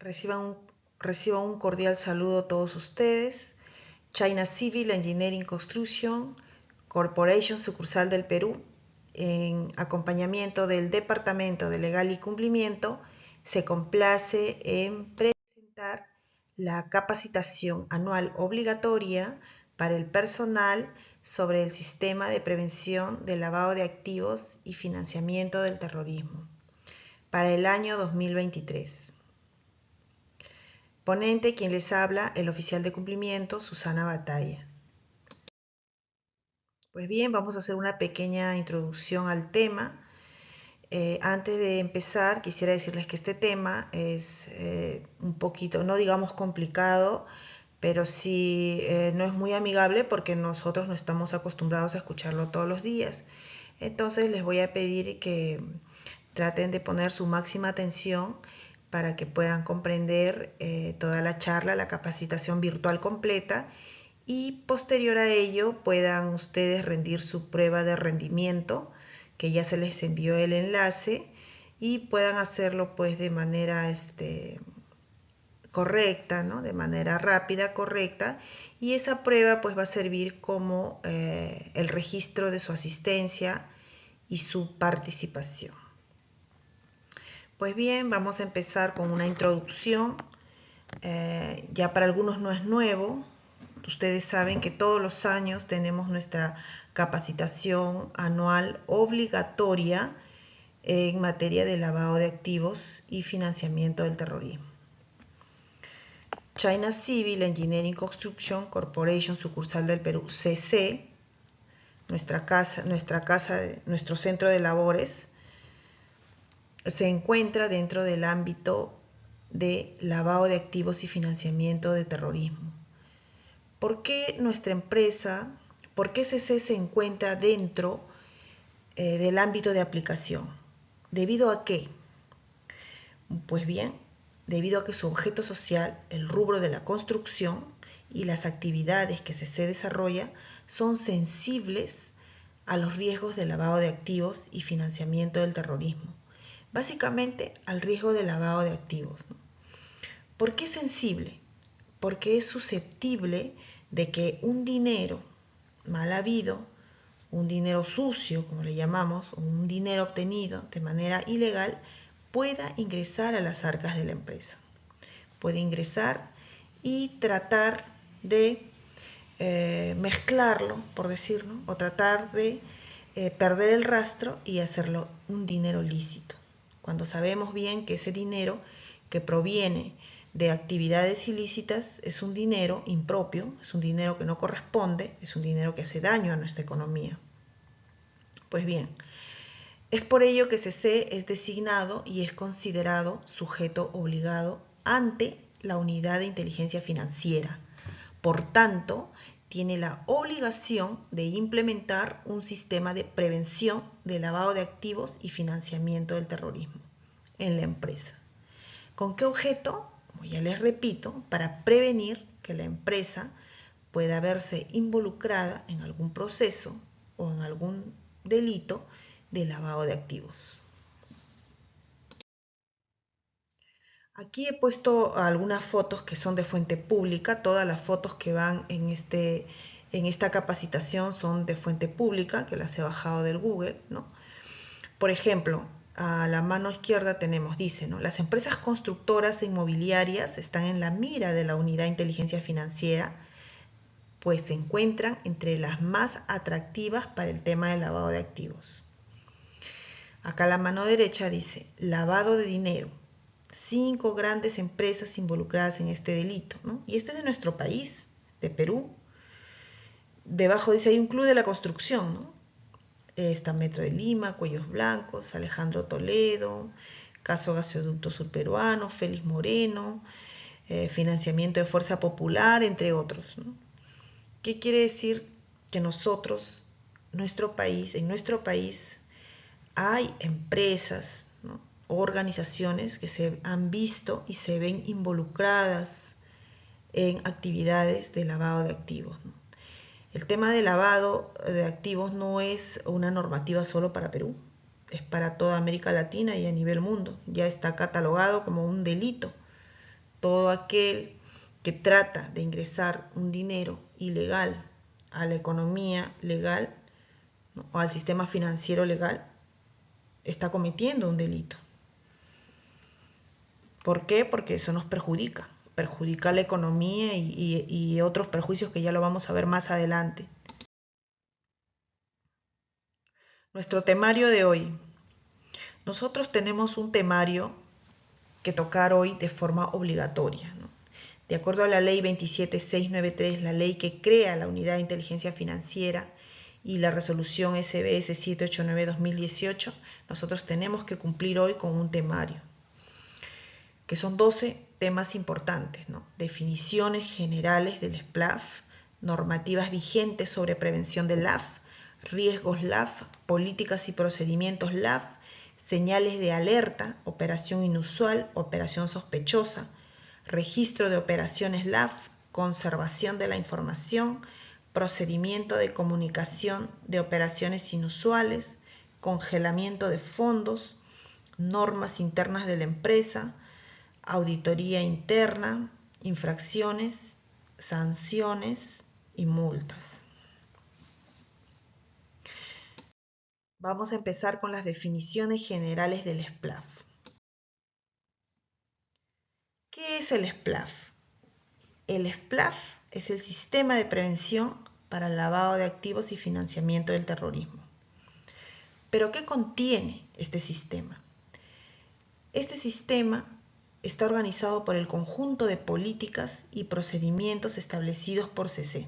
Reciban un, reciban un cordial saludo a todos ustedes. China Civil Engineering Construction Corporation, sucursal del Perú, en acompañamiento del Departamento de Legal y Cumplimiento, se complace en presentar la capacitación anual obligatoria para el personal sobre el sistema de prevención del lavado de activos y financiamiento del terrorismo para el año 2023. Ponente, quien les habla, el oficial de cumplimiento, Susana Batalla. Pues bien, vamos a hacer una pequeña introducción al tema. Antes de empezar, quisiera decirles que este tema es un poquito, no digamos complicado, pero sí no es muy amigable porque nosotros no estamos acostumbrados a escucharlo todos los días. Entonces les voy a pedir que traten de poner su máxima atención para que puedan comprender toda la charla, la capacitación virtual completa, y posterior a ello puedan ustedes rendir su prueba de rendimiento, que ya se les envió el enlace, y puedan hacerlo pues de manera correcta, ¿no? De manera rápida, correcta, y esa prueba pues va a servir como el registro de su asistencia y su participación. Pues bien, vamos a empezar con una introducción. Ya para algunos no es nuevo. Ustedes saben que todos los años tenemos nuestra capacitación anual obligatoria en materia de lavado de activos y financiamiento del terrorismo. China Civil Engineering Construction Corporation, sucursal del Perú, CC, nuestro centro de labores, se encuentra dentro del ámbito de lavado de activos y financiamiento de terrorismo. ¿Por qué nuestra empresa, por qué CC se encuentra dentro del ámbito de aplicación? ¿Debido a qué? Pues bien, debido a que su objeto social, el rubro de la construcción y las actividades que CC desarrolla son sensibles a los riesgos de lavado de activos y financiamiento del terrorismo. Básicamente al riesgo de lavado de activos, ¿no? ¿Por qué sensible? Porque es susceptible de que un dinero mal habido, un dinero sucio, como le llamamos, un dinero obtenido de manera ilegal, pueda ingresar a las arcas de la empresa. Puede ingresar y tratar de mezclarlo, por decirlo, o tratar de perder el rastro y hacerlo un dinero lícito, cuando sabemos bien que ese dinero que proviene de actividades ilícitas es un dinero impropio, es un dinero que no corresponde, es un dinero que hace daño a nuestra economía. Pues bien, es por ello que CC es designado y es considerado sujeto obligado ante la Unidad de Inteligencia Financiera. Por tanto, tiene la obligación de implementar un sistema de prevención de lavado de activos y financiamiento del terrorismo en la empresa. ¿Con qué objeto? Como ya les repito, para prevenir que la empresa pueda verse involucrada en algún proceso o en algún delito de lavado de activos. Aquí he puesto algunas fotos que son de fuente pública. Todas las fotos que van en esta capacitación son de fuente pública, que las he bajado del Google, ¿no? Por ejemplo, a la mano izquierda tenemos, dice, ¿no? Las empresas constructoras e inmobiliarias están en la mira de la Unidad de Inteligencia Financiera, pues se encuentran entre las más atractivas para el tema del lavado de activos. Acá a la mano derecha dice, lavado de dinero. 5 grandes empresas involucradas en este delito, ¿no? Y este es de nuestro país, de Perú. Debajo dice, hay un club de la construcción, ¿no? Está Metro de Lima, Cuellos Blancos, Alejandro Toledo, Caso Gasoducto Surperuano, Félix Moreno, financiamiento de Fuerza Popular, entre otros, ¿no? ¿Qué quiere decir? Que nosotros, en nuestro país hay empresas, ¿no? Organizaciones que se han visto y se ven involucradas en actividades de lavado de activos, ¿no? El tema de lavado de activos no es una normativa solo para Perú, es para toda América Latina y a nivel mundo. Ya está catalogado como un delito todo aquel que trata de ingresar un dinero ilegal a la economía legal, ¿no?, o al sistema financiero legal, está cometiendo un delito. ¿Por qué? Porque eso nos perjudica la economía y otros perjuicios que ya lo vamos a ver más adelante. Nuestro temario de hoy. Nosotros tenemos un temario que tocar hoy de forma obligatoria, ¿no? De acuerdo a la ley 27693, la ley que crea la Unidad de Inteligencia Financiera, y la resolución SBS 789-2018, nosotros tenemos que cumplir hoy con un temario, que son 12 temas importantes, ¿no? Definiciones generales del SPLAF, normativas vigentes sobre prevención del LAF, riesgos LAF, políticas y procedimientos LAF, señales de alerta, operación inusual, operación sospechosa, registro de operaciones LAF, conservación de la información, procedimiento de comunicación de operaciones inusuales, congelamiento de fondos, normas internas de la empresa, auditoría interna, infracciones, sanciones y multas. Vamos a empezar con las definiciones generales del SPLAF. ¿Qué es el SPLAF? El SPLAF es el Sistema de Prevención para el Lavado de Activos y Financiamiento del Terrorismo. ¿Pero qué contiene este sistema? Este sistema está organizado por el conjunto de políticas y procedimientos establecidos por CC,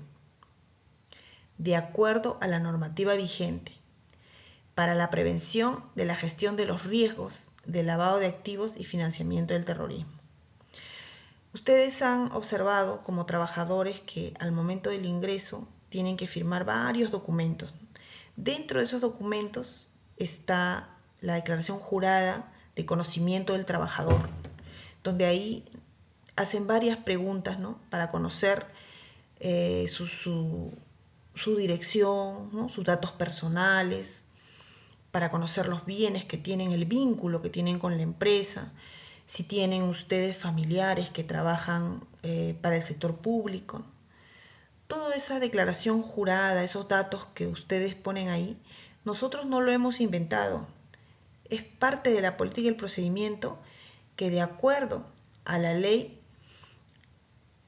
de acuerdo a la normativa vigente, para la prevención de la gestión de los riesgos de lavado de activos y financiamiento del terrorismo. Ustedes han observado como trabajadores que al momento del ingreso tienen que firmar varios documentos. Dentro de esos documentos está la declaración jurada de conocimiento del trabajador, donde ahí hacen varias preguntas, ¿no?, para conocer su dirección, ¿no?, sus datos personales, para conocer los bienes que tienen, el vínculo que tienen con la empresa, si tienen ustedes familiares que trabajan para el sector público. Toda esa declaración jurada, esos datos que ustedes ponen ahí, nosotros no lo hemos inventado. Es parte de la política y el procedimiento que, de acuerdo a la ley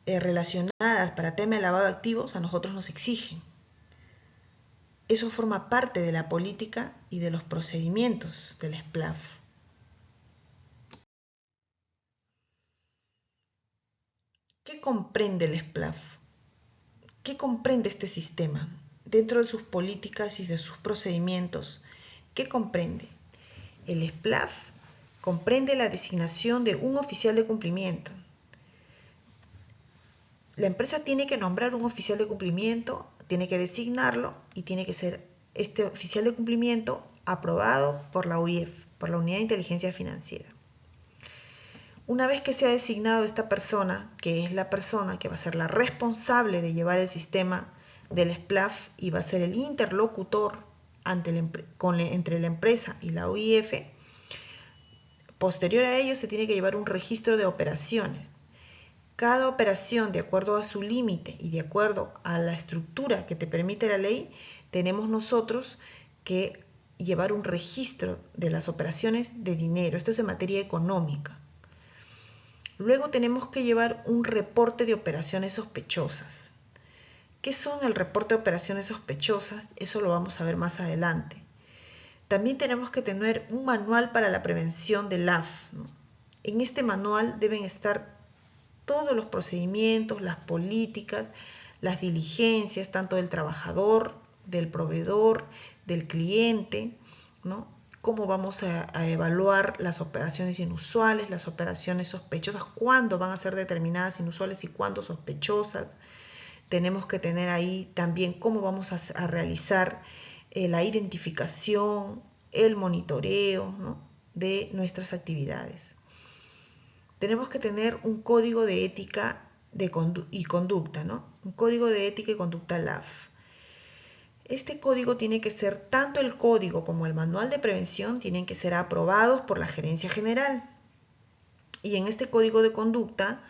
relacionadas para tema de lavado de activos, a nosotros nos exigen. Eso forma parte de la política y de los procedimientos del SPLAF. ¿Qué comprende el SPLAF? ¿Qué comprende este sistema? Dentro de sus políticas y de sus procedimientos, ¿qué comprende? El SPLAF comprende la designación de un oficial de cumplimiento. La empresa tiene que nombrar un oficial de cumplimiento, tiene que designarlo y tiene que ser este oficial de cumplimiento aprobado por la UIF, por la Unidad de Inteligencia Financiera. Una vez que se ha designado esta persona, que es la persona que va a ser la responsable de llevar el sistema del SPLAF y va a ser el interlocutor entre la empresa y la UIF, posterior a ello se tiene que llevar un registro de operaciones. Cada operación, de acuerdo a su límite y de acuerdo a la estructura que te permite la ley, tenemos nosotros que llevar un registro de las operaciones de dinero. Esto es en materia económica. Luego tenemos que llevar un reporte de operaciones sospechosas. ¿Qué son el reporte de operaciones sospechosas? Eso lo vamos a ver más adelante. También tenemos que tener un manual para la prevención del LAF, ¿no? En este manual deben estar todos los procedimientos, las políticas, las diligencias, tanto del trabajador, del proveedor, del cliente, ¿no? Cómo vamos a evaluar las operaciones inusuales, las operaciones sospechosas, cuándo van a ser determinadas inusuales y cuándo sospechosas. Tenemos que tener ahí también cómo vamos a realizar la identificación, el monitoreo, ¿no?, de nuestras actividades. Tenemos que tener un código de ética y conducta, ¿no? Un código de ética y conducta LAF. Este código tiene que ser, tanto el código como el manual de prevención, tienen que ser aprobados por la Gerencia General. Y en este código de conducta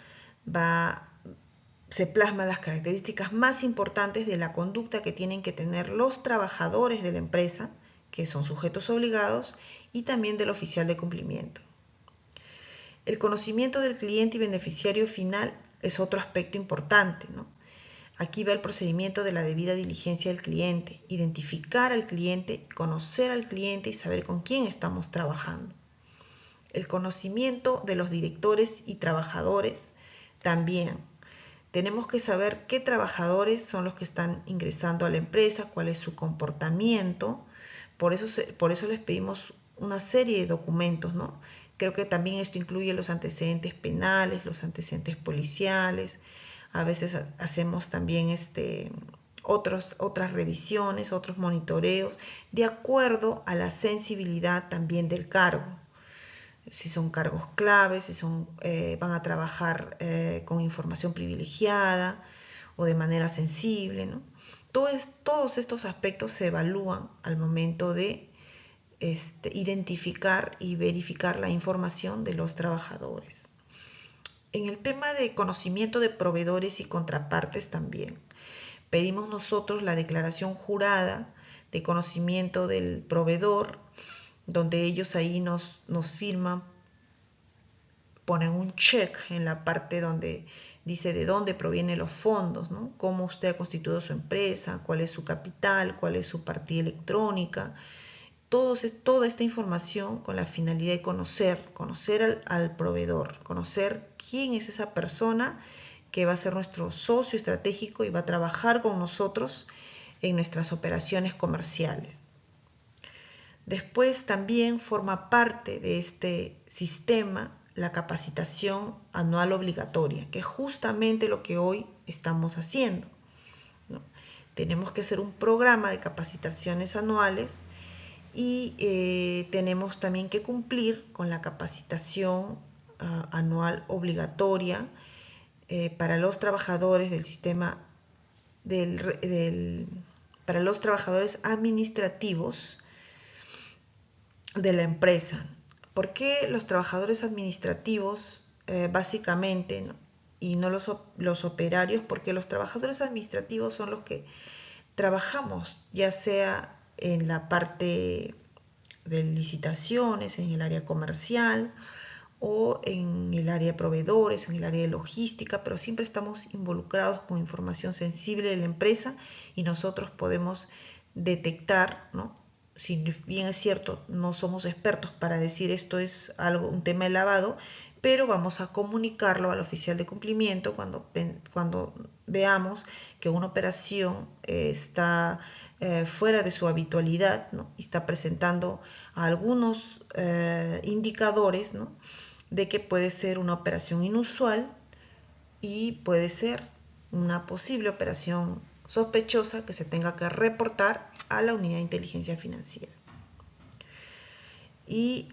se plasman las características más importantes de la conducta que tienen que tener los trabajadores de la empresa, que son sujetos obligados, y también del oficial de cumplimiento. El conocimiento del cliente y beneficiario final es otro aspecto importante, ¿no? Aquí va el procedimiento de la debida diligencia del cliente, identificar al cliente, conocer al cliente y saber con quién estamos trabajando. El conocimiento de los directores y trabajadores también. Tenemos que saber qué trabajadores son los que están ingresando a la empresa, cuál es su comportamiento. Por eso les pedimos una serie de documentos, ¿no? Creo que también esto incluye los antecedentes penales, los antecedentes policiales. A veces hacemos también otras revisiones, otros monitoreos, de acuerdo a la sensibilidad también del cargo. Si son cargos claves, si van a trabajar con información privilegiada o de manera sensible, ¿no? Todos estos aspectos se evalúan al momento de identificar y verificar la información de los trabajadores. En el tema de conocimiento de proveedores y contrapartes también, pedimos nosotros la declaración jurada de conocimiento del proveedor, donde ellos ahí nos firman, ponen un check en la parte donde dice de dónde provienen los fondos, ¿no? Cómo usted ha constituido su empresa, cuál es su capital, cuál es su partida electrónica. Toda esta información con la finalidad de conocer al proveedor, conocer quién es esa persona que va a ser nuestro socio estratégico y va a trabajar con nosotros en nuestras operaciones comerciales. Después también forma parte de este sistema la capacitación anual obligatoria, que es justamente lo que hoy estamos haciendo, ¿no? Tenemos que hacer un programa de capacitaciones anuales y tenemos también que cumplir con la capacitación anual obligatoria para los trabajadores del sistema para los trabajadores administrativos de la empresa. ¿Por qué los trabajadores administrativos básicamente, ¿no? Y no los operarios? Porque los trabajadores administrativos son los que trabajamos, ya sea en la parte de licitaciones, en el área comercial o en el área de proveedores, en el área de logística, pero siempre estamos involucrados con información sensible de la empresa y nosotros podemos detectar, ¿no? Si bien es cierto, no somos expertos para decir esto es un tema de lavado, pero vamos a comunicarlo al oficial de cumplimiento cuando veamos que una operación está fuera de su habitualidad, ¿no? Y está presentando algunos indicadores, ¿no? De que puede ser una operación inusual y puede ser una posible operación sospechosa que se tenga que reportar a la unidad de inteligencia financiera. Y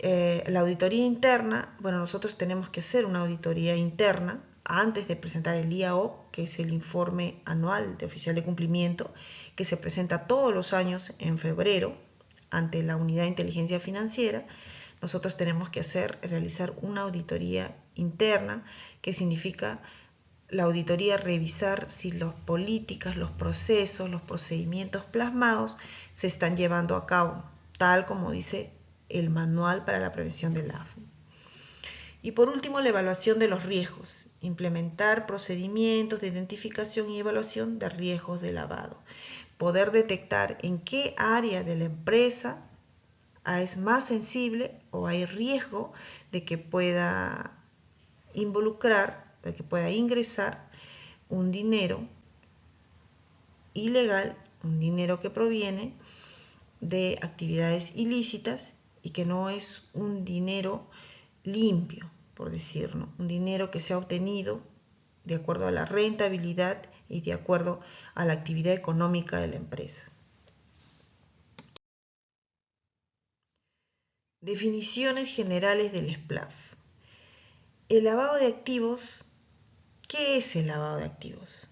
la auditoría interna, bueno, nosotros tenemos que hacer una auditoría interna antes de presentar el IAO, que es el informe anual de oficial de cumplimiento, que se presenta todos los años en febrero ante la unidad de inteligencia financiera. Nosotros tenemos que realizar una auditoría interna, que significa la auditoría revisar si las políticas, los procesos, los procedimientos plasmados se están llevando a cabo, tal como dice el manual para la prevención del AFNI. Y por último, la evaluación de los riesgos, implementar procedimientos de identificación y evaluación de riesgos de lavado, poder detectar en qué área de la empresa es más sensible o hay riesgo de que pueda de que pueda ingresar un dinero ilegal, un dinero que proviene de actividades ilícitas y que no es un dinero limpio, por decirlo, un dinero que se ha obtenido de acuerdo a la rentabilidad y de acuerdo a la actividad económica de la empresa. Definiciones generales del SPLAF. El lavado de activos, ¿qué es el lavado de activos?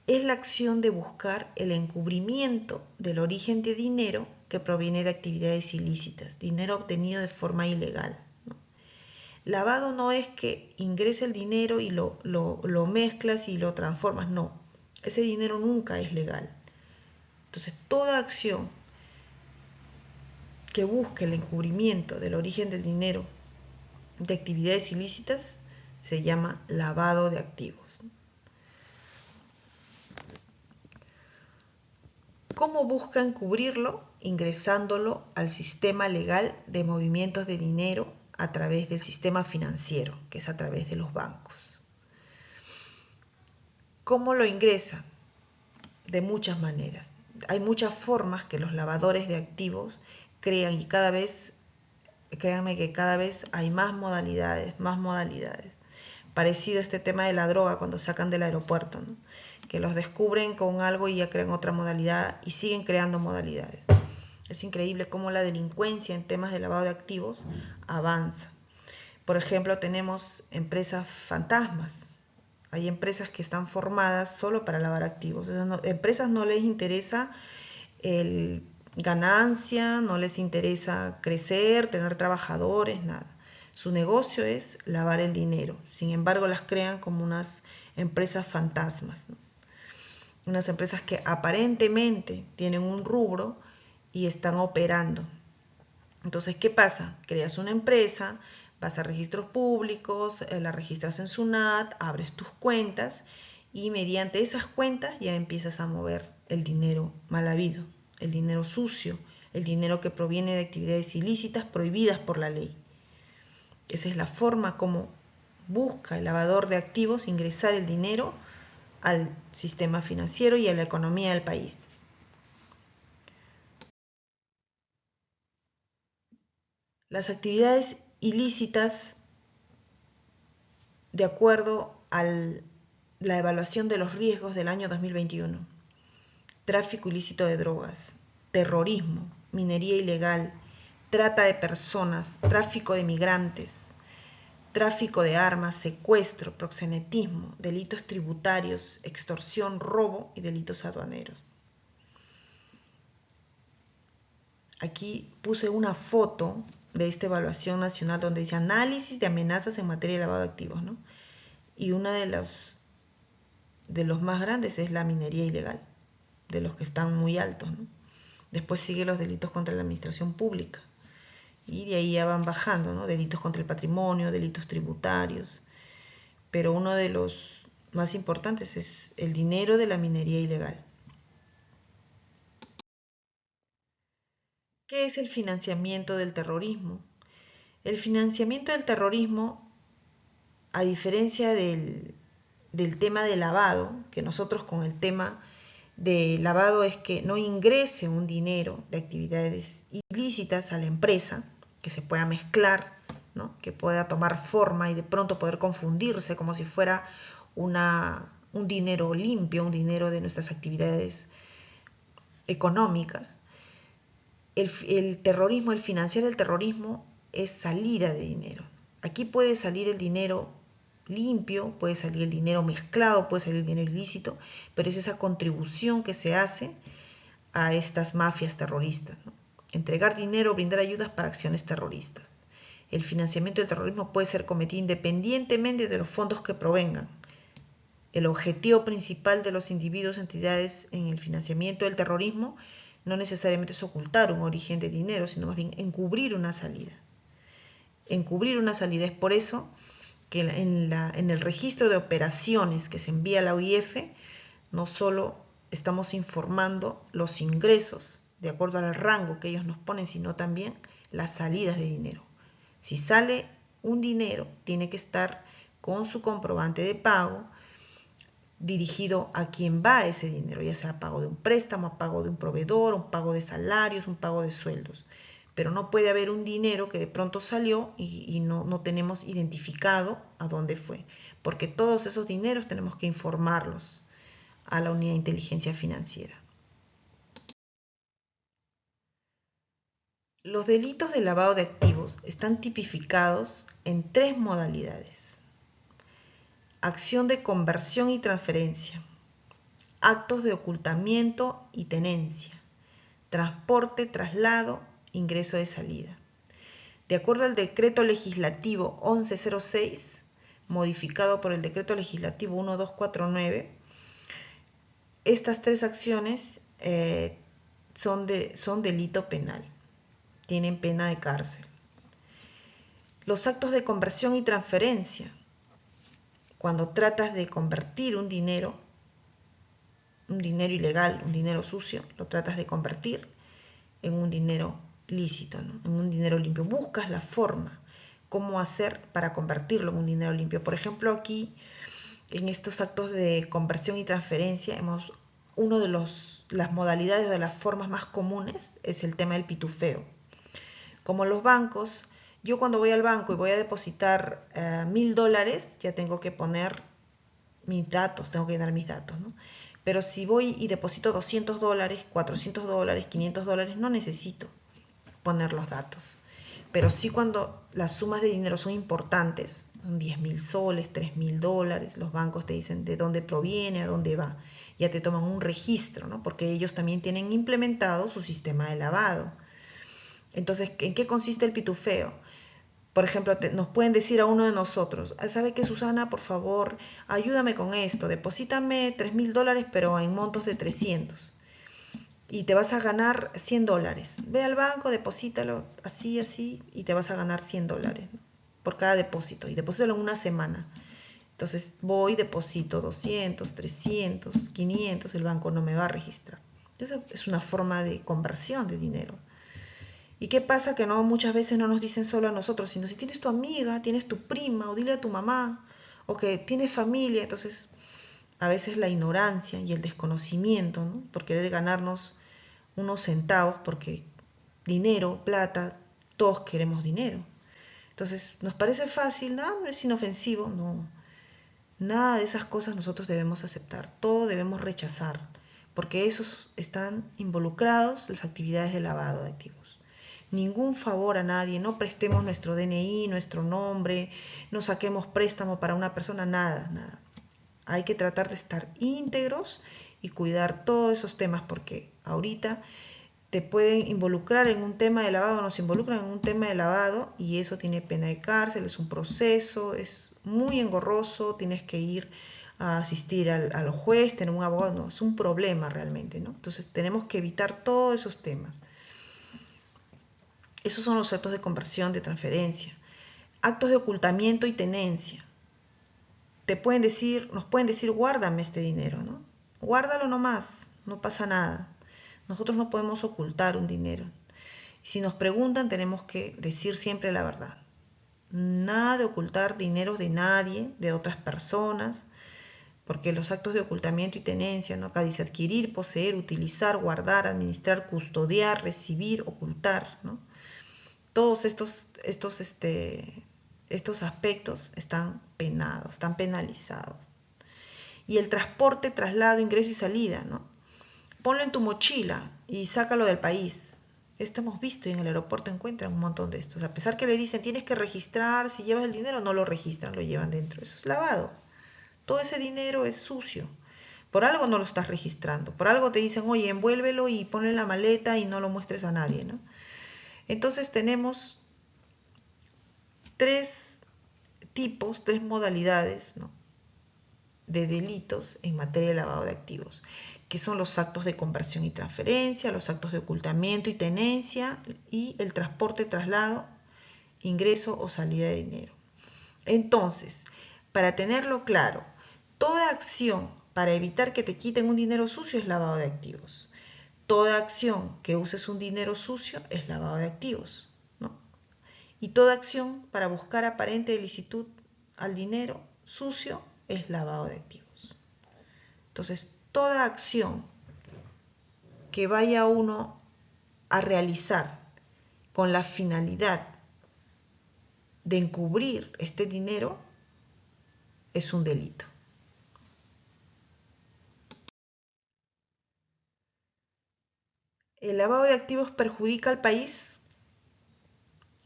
Es la acción de buscar el encubrimiento del origen de dinero que proviene de actividades ilícitas, dinero obtenido de forma ilegal, ¿no? Lavado no es que ingrese el dinero y lo mezclas y lo transformas, no. Ese dinero nunca es legal. Entonces, toda acción que busque el encubrimiento del origen del dinero de actividades ilícitas se llama lavado de activos. ¿Cómo buscan cubrirlo? Ingresándolo al sistema legal de movimientos de dinero a través del sistema financiero, que es a través de los bancos. ¿Cómo lo ingresan? De muchas maneras. Hay muchas formas que los lavadores de activos crean y créanme que cada vez hay más modalidades. Parecido a este tema de la droga cuando sacan del aeropuerto, ¿no? Que los descubren con algo y ya crean otra modalidad y siguen creando modalidades. Es increíble cómo la delincuencia en temas de lavado de activos avanza. Por ejemplo, tenemos empresas fantasmas. Hay empresas que están formadas solo para lavar activos. Empresas no les interesa el ganancia, no les interesa crecer, tener trabajadores, nada. Su negocio es lavar el dinero. Sin embargo, las crean como unas empresas fantasmas, ¿no? Unas empresas que aparentemente tienen un rubro y están operando. Entonces, ¿qué pasa? Creas una empresa, vas a registros públicos, la registras en SUNAT, abres tus cuentas y mediante esas cuentas ya empiezas a mover el dinero mal habido, el dinero sucio, el dinero que proviene de actividades ilícitas prohibidas por la ley. Esa es la forma como busca el lavador de activos ingresar el dinero al sistema financiero y a la economía del país. Las actividades ilícitas, de acuerdo a la evaluación de los riesgos del año 2021, tráfico ilícito de drogas, terrorismo, minería ilegal, trata de personas, tráfico de migrantes, tráfico de armas, secuestro, proxenetismo, delitos tributarios, extorsión, robo y delitos aduaneros. Aquí puse una foto de esta evaluación nacional donde dice análisis de amenazas en materia de lavado de activos, ¿no? Y uno de los más grandes es la minería ilegal, de los que están muy altos, ¿no? Después sigue los delitos contra la administración pública y de ahí ya van bajando, ¿no? Delitos contra el patrimonio, delitos tributarios, pero uno de los más importantes es el dinero de la minería ilegal. ¿Qué es el financiamiento del terrorismo? El financiamiento del terrorismo, a diferencia del tema de lavado, que nosotros con el tema de lavado es que no ingrese un dinero de actividades ilícitas a la empresa, que se pueda mezclar, ¿no? Que pueda tomar forma y de pronto poder confundirse como si fuera un dinero limpio, un dinero de nuestras actividades económicas. El terrorismo, el financiar el terrorismo es salida de dinero. Aquí puede salir el dinero limpio, puede salir el dinero mezclado, puede salir el dinero ilícito, pero es esa contribución que se hace a estas mafias terroristas, ¿no? Entregar dinero, brindar ayudas para acciones terroristas. El financiamiento del terrorismo puede ser cometido independientemente de los fondos que provengan. El objetivo principal de los individuos, entidades en el financiamiento del terrorismo no necesariamente es ocultar un origen de dinero, sino más bien encubrir una salida. Encubrir una salida. Es por eso que en el registro de operaciones que se envía a la OIF, no solo estamos informando los ingresos de acuerdo al rango que ellos nos ponen, sino también las salidas de dinero. Si sale un dinero, tiene que estar con su comprobante de pago dirigido a quien va ese dinero, ya sea pago de un préstamo, pago de un proveedor, un pago de salarios, un pago de sueldos. Pero no puede haber un dinero que de pronto salió y no tenemos identificado a dónde fue, porque todos esos dineros tenemos que informarlos a la unidad de inteligencia financiera. Los delitos de lavado de activos están tipificados en 3 modalidades: acción de conversión y transferencia, actos de ocultamiento y tenencia, transporte, traslado, ingreso de salida. De acuerdo al decreto legislativo 1106, modificado por el decreto legislativo 1249, estas tres acciones son delito penal, tienen pena de cárcel. Los actos de conversión y transferencia, cuando tratas de convertir un dinero ilegal, un dinero sucio, lo tratas de convertir en un dinero lícito, ¿no? En un dinero limpio. Buscas la forma, cómo hacer para convertirlo en un dinero limpio. Por ejemplo, aquí, en estos actos de conversión y transferencia, uno de las modalidades, de las formas más comunes, es el tema del pitufeo. Como los bancos, yo cuando voy al banco y voy a depositar $1.000, ya tengo que poner mis datos, tengo que llenar mis datos, ¿no? Pero si voy y deposito $200, $400, $500, no necesito poner los datos. Pero sí, cuando las sumas de dinero son importantes, 10.000 soles, $3.000, los bancos te dicen de dónde proviene, a dónde va. Ya te toman un registro, ¿no? Porque ellos también tienen implementado su sistema de lavado. Entonces, ¿en qué consiste el pitufeo? Por ejemplo, nos pueden decir a uno de nosotros: ¿sabe qué, Susana? Por favor, ayúdame con esto, deposítame $3.000, pero en montos de 300. Y te vas a ganar $100. Ve al banco, deposítalo así, así, y te vas a ganar $100, ¿no? Por cada depósito. Y deposítalo en una semana. Entonces voy, deposito 200, 300, 500, el banco no me va a registrar. Eso es una forma de conversión de dinero. ¿Y qué pasa? Que no, muchas veces no nos dicen solo a nosotros, sino si tienes tu amiga, tienes tu prima, o dile a tu mamá, o que tienes familia. Entonces, a veces la ignorancia y el desconocimiento, ¿no? Por querer ganarnos unos centavos, porque dinero, plata, todos queremos dinero. Entonces, nos parece fácil, no es inofensivo, no. Nada de esas cosas nosotros debemos aceptar, todo debemos rechazar, porque esos están involucrados las actividades de lavado de activos. Ningún favor a nadie, no prestemos nuestro DNI, nuestro nombre, no saquemos préstamo para una persona, nada, nada. Hay que tratar de estar íntegros y cuidar todos esos temas, porque ahorita te pueden involucrar en un tema de lavado, nos involucran en un tema de lavado, y eso tiene pena de cárcel, es un proceso, es muy engorroso, tienes que ir a asistir al juez, tener un abogado, no, es un problema realmente, ¿no? Entonces tenemos que evitar todos esos temas. Esos son los actos de conversión, de transferencia. Actos de ocultamiento y tenencia. Nos pueden decir, guárdame este dinero, ¿no? Guárdalo nomás, no pasa nada. Nosotros no podemos ocultar un dinero. Si nos preguntan, tenemos que decir siempre la verdad. Nada de ocultar dinero de nadie, de otras personas, porque los actos de ocultamiento y tenencia, ¿no? Acá dice adquirir, poseer, utilizar, guardar, administrar, custodiar, recibir, ocultar, ¿no? Todos estos aspectos están penados, están penalizados. Y el transporte, traslado, ingreso y salida, ¿no? Ponlo en tu mochila y sácalo del país. Esto hemos visto, y en el aeropuerto encuentran un montón de estos. A pesar que le dicen tienes que registrar, si llevas el dinero, no lo registran, lo llevan dentro. Eso es lavado. Todo ese dinero es sucio. Por algo no lo estás registrando. Por algo te dicen, oye, envuélvelo y ponlo en la maleta y no lo muestres a nadie, ¿no? Entonces tenemos tres modalidades, ¿no?, de delitos en materia de lavado de activos, que son los actos de conversión y transferencia, los actos de ocultamiento y tenencia, y el transporte, traslado, ingreso o salida de dinero. Entonces, para tenerlo claro, toda acción para evitar que te quiten un dinero sucio es lavado de activos. Toda acción que uses un dinero sucio es lavado de activos, ¿no? Y toda acción para buscar aparente ilicitud al dinero sucio es lavado de activos. Entonces, toda acción que vaya uno a realizar con la finalidad de encubrir este dinero es un delito. ¿El lavado de activos perjudica al país?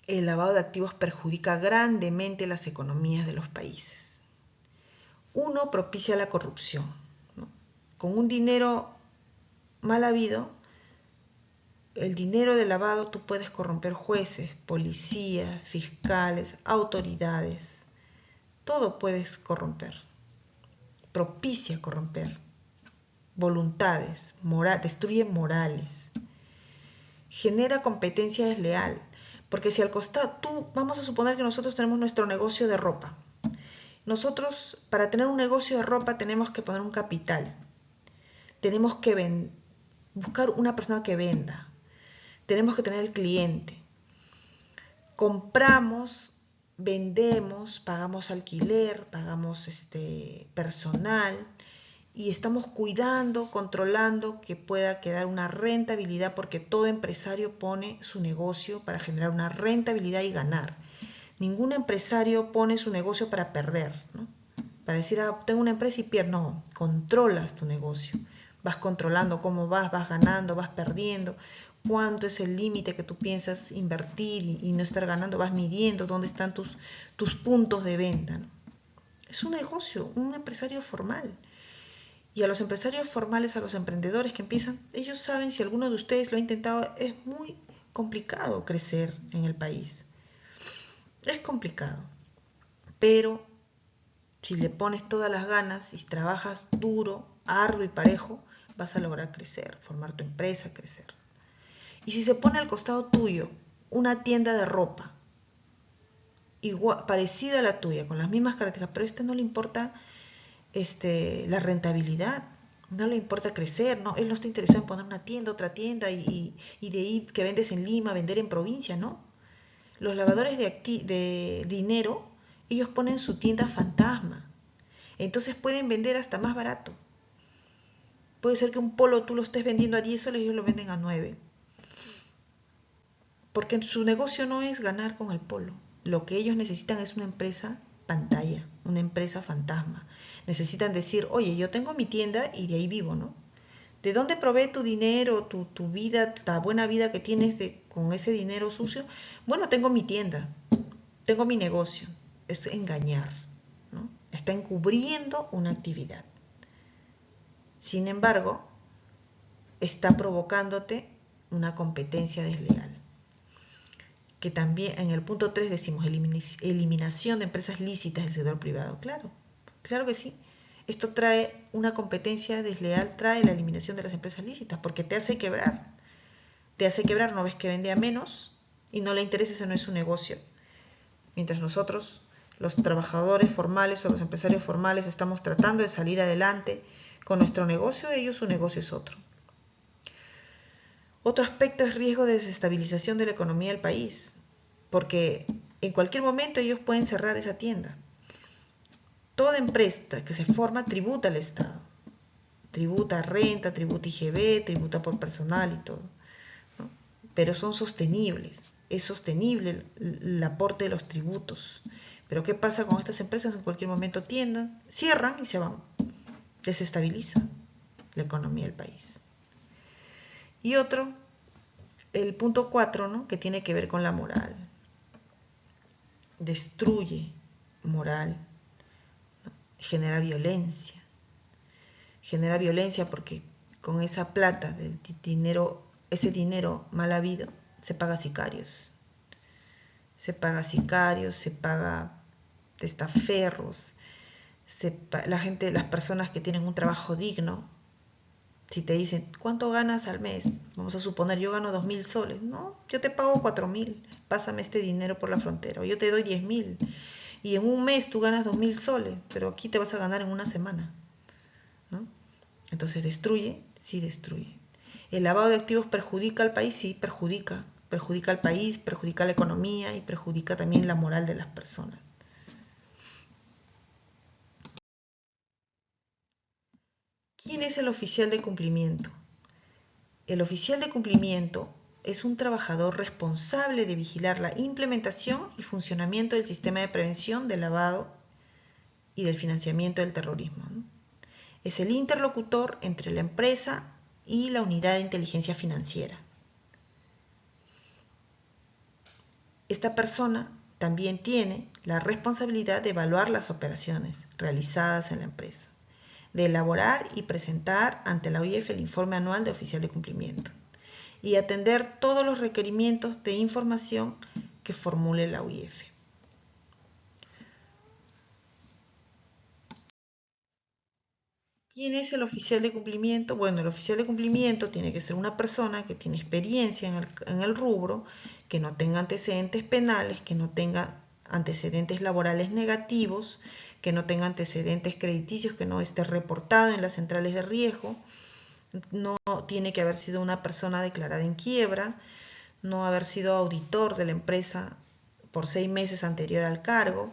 El lavado de activos perjudica grandemente las economías de los países. Uno, propicia la corrupción, ¿no? Con un dinero mal habido, el dinero de lavado tú puedes corromper jueces, policías, fiscales, autoridades. Todo puedes corromper. Propicia corromper. Voluntades, destruye morales. Genera competencia desleal. Porque si al costado, vamos a suponer que nosotros tenemos nuestro negocio de ropa. Nosotros, para tener un negocio de ropa, tenemos que poner un capital. Tenemos que buscar una persona que venda. Tenemos que tener el cliente. Compramos, vendemos, pagamos alquiler, pagamos personal y estamos cuidando, controlando que pueda quedar una rentabilidad, porque todo empresario pone su negocio para generar una rentabilidad y ganar. Ningún empresario pone su negocio para perder, ¿no? Para decir, tengo una empresa y pierdo. No, controlas tu negocio. Vas controlando cómo vas ganando, vas perdiendo, cuánto es el límite que tú piensas invertir y no estar ganando, vas midiendo dónde están tus puntos de venta, ¿no? Es un negocio, un empresario formal. Y a los empresarios formales, a los emprendedores que empiezan, ellos saben, si alguno de ustedes lo ha intentado, es muy complicado crecer en el país. Es complicado, pero si le pones todas las ganas y trabajas duro, arduo y parejo, vas a lograr crecer, formar tu empresa, crecer. Y si se pone al costado tuyo una tienda de ropa igual, parecida a la tuya, con las mismas características, pero a este no le importa la rentabilidad, no le importa crecer, no, él no está interesado en poner una tienda, otra tienda y de ahí que vendes en Lima, vender en provincia, ¿no? Los lavadores de dinero, ellos ponen su tienda fantasma. Entonces pueden vender hasta más barato. Puede ser que un polo tú lo estés vendiendo a 10 soles y ellos lo venden a 9. Porque su negocio no es ganar con el polo. Lo que ellos necesitan es una empresa pantalla, una empresa fantasma. Necesitan decir, oye, yo tengo mi tienda y de ahí vivo, ¿no? ¿De dónde provee tu dinero, tu vida, la buena vida que tienes con ese dinero sucio? Bueno, tengo mi tienda, tengo mi negocio. Es engañar, ¿no? Está encubriendo una actividad. Sin embargo, está provocándote una competencia desleal. Que también en el punto 3 decimos eliminación de empresas lícitas del sector privado. Claro, claro que sí. Esto trae una competencia desleal, trae la eliminación de las empresas lícitas, porque te hace quebrar. Te hace quebrar, no ves que vende a menos y no le interesa, ese no es su negocio. Mientras nosotros, los trabajadores formales o los empresarios formales, estamos tratando de salir adelante con nuestro negocio, ellos su negocio es otro. Otro aspecto es riesgo de desestabilización de la economía del país, porque en cualquier momento ellos pueden cerrar esa tienda. Toda empresa que se forma tributa al Estado, tributa renta, tributa IGB, tributa por personal y todo, ¿no? Pero son sostenibles, es sostenible el aporte de los tributos. Pero ¿qué pasa con estas empresas? En cualquier momento tiendan, cierran y se van, desestabiliza la economía del país. Y otro, el punto 4, ¿no? Que tiene que ver con la moral. Destruye moral, ¿no? Genera violencia porque con esa plata del dinero, ese dinero mal habido, se paga sicarios, se paga testaferros, la gente, las personas que tienen un trabajo digno. Si te dicen, ¿cuánto ganas al mes? Vamos a suponer, yo gano 2.000 soles. No, yo te pago 4.000. Pásame este dinero por la frontera. O yo te doy 10.000. Y en un mes tú ganas 2.000 soles, pero aquí te vas a ganar en una semana, ¿no? Entonces, ¿destruye? Sí, destruye. ¿El lavado de activos perjudica al país? Sí, perjudica. Perjudica al país, perjudica la economía y perjudica también la moral de las personas. ¿Quién es el oficial de cumplimiento? El oficial de cumplimiento es un trabajador responsable de vigilar la implementación y funcionamiento del sistema de prevención del lavado y del financiamiento del terrorismo, ¿no? Es el interlocutor entre la empresa y la unidad de inteligencia financiera. Esta persona también tiene la responsabilidad de evaluar las operaciones realizadas en la empresa, de elaborar y presentar ante la OIF el informe anual de oficial de cumplimiento y atender todos los requerimientos de información que formule la UIF. ¿Quién es el oficial de cumplimiento? Bueno, el oficial de cumplimiento tiene que ser una persona que tiene experiencia en el rubro, que no tenga antecedentes penales, que no tenga antecedentes laborales negativos, que no tenga antecedentes crediticios, que no esté reportado en las centrales de riesgo, no tiene que haber sido una persona declarada en quiebra, no haber sido auditor de la empresa por 6 meses anterior al cargo,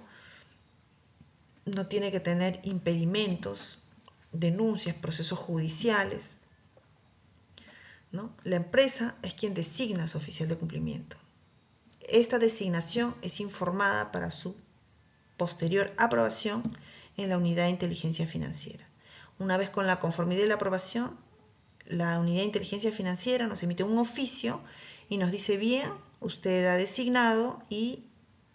no tiene que tener impedimentos, denuncias, procesos judiciales, ¿no? La empresa es quien designa a su oficial de cumplimiento. Esta designación es informada para su posterior aprobación en la unidad de inteligencia financiera. Una vez con la conformidad y la aprobación, la unidad de inteligencia financiera nos emite un oficio y nos dice: bien, usted ha designado, y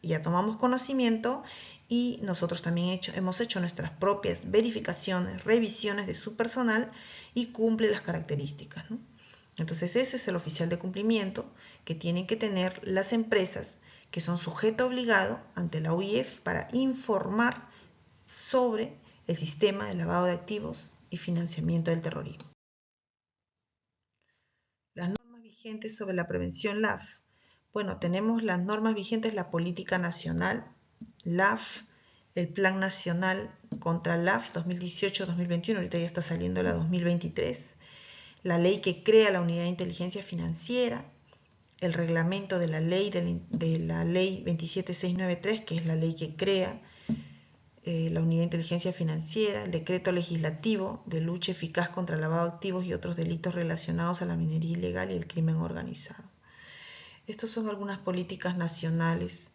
ya tomamos conocimiento, y nosotros también hemos hecho nuestras propias verificaciones, revisiones de su personal y cumple las características, ¿no? Entonces ese es el oficial de cumplimiento que tienen que tener las empresas que son sujeto obligado ante la UIF para informar sobre el sistema de lavado de activos y financiamiento del terrorismo. Las normas vigentes sobre la prevención LAF. Bueno, tenemos las normas vigentes, la política nacional LAF, el Plan Nacional contra LAF 2018-2021, ahorita ya está saliendo la 2023, la ley que crea la unidad de inteligencia financiera, el reglamento de la ley 27693, que es la ley que crea la unidad de inteligencia financiera, el decreto legislativo de lucha eficaz contra el lavado de activos y otros delitos relacionados a la minería ilegal y el crimen organizado. Estas son algunas políticas nacionales